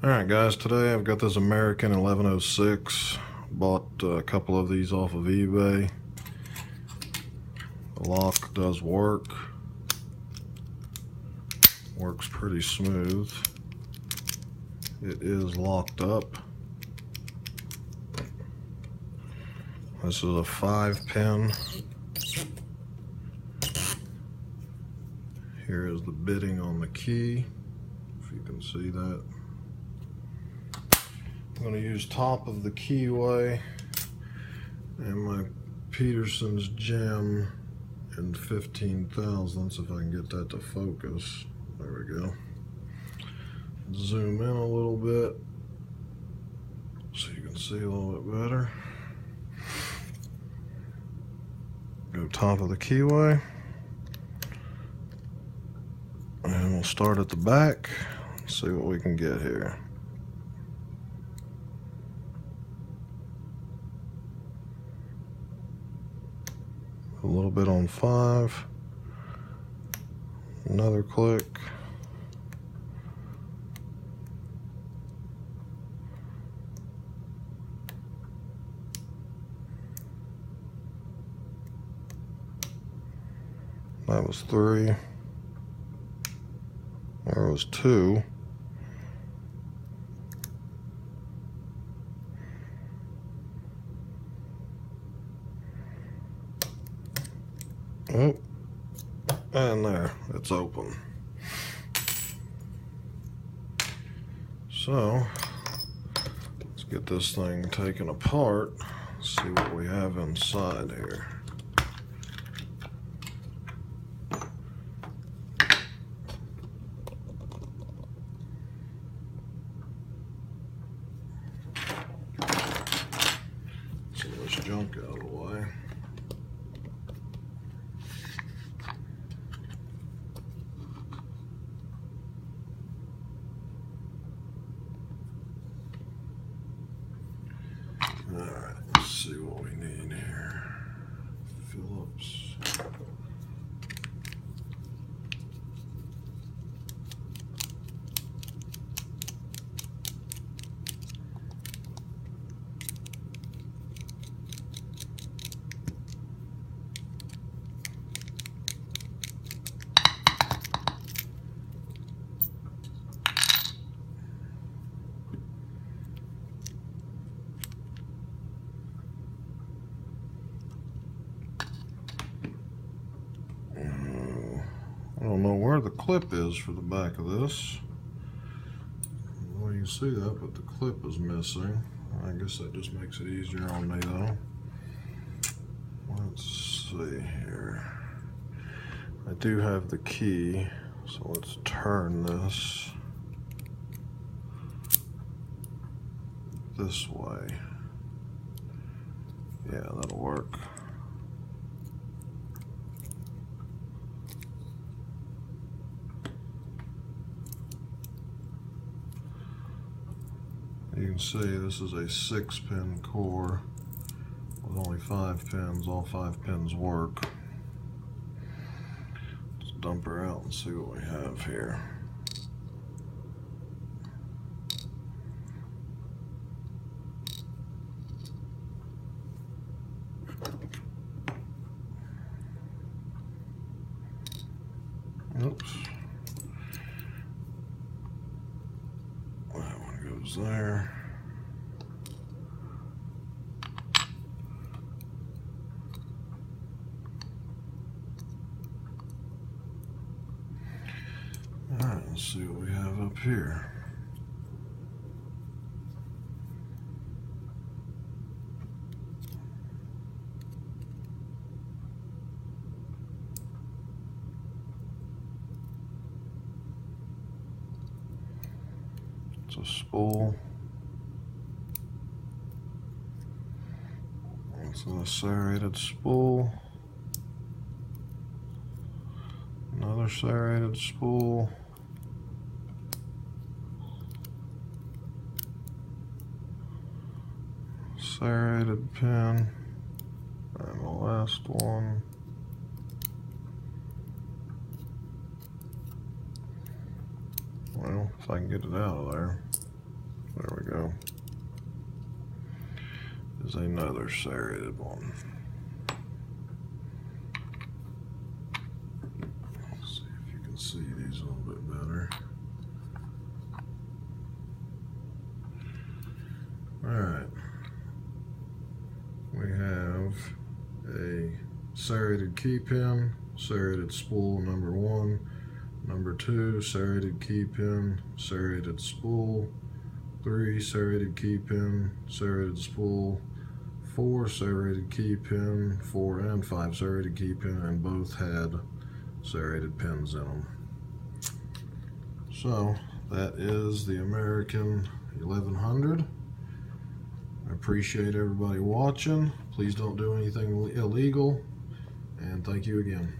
Alright guys, today I've got this American 1106. Bought a couple of these off of eBay. The lock does work. Works pretty smooth. It is locked up. This is a 5-pin. Here is the bitting on the key, if you can see that. I'm going to use top of the keyway and my Peterson's gem in 15 thousandths, if I can get that to focus. There we go. Zoom in a little bit so you can see a little bit better. Go top of the keyway. And we'll start at the back and see what we can get here. A little bit on 5. Another click. That was 3. There was 2. Oh, and there, it's open. So, let's get this thing taken apart, see what we have inside here. So let's junk out of the way. Alright, let's see what we need here. Phillips. I don't know where the clip is for the back of this. Well, you can see that, but the clip is missing. I guess that just makes it easier on me though. Let's see here. I do have the key, so let's turn this way. Yeah, that'll work. You can see this is a 6-pin core with only 5 pins. All 5 pins work. Let's dump her out and see what we have here. Oops. That one goes there. Alright, let's see what we have up here. It's a spool. It's a serrated spool. Another serrated spool. Serrated pin. And the last one. Well, if I can get it out of there. There we go. There's another serrated one. Let's see if you can see these a little bit better. Alright. We have a serrated key pin, serrated spool number 1, number 2, serrated key pin, serrated spool, 3, serrated key pin, serrated spool, 4, serrated key pin, 4 and 5 serrated key pin, and both had serrated pins in them. So that is the American 1100. I appreciate everybody watching. Please don't do anything illegal, and thank you again.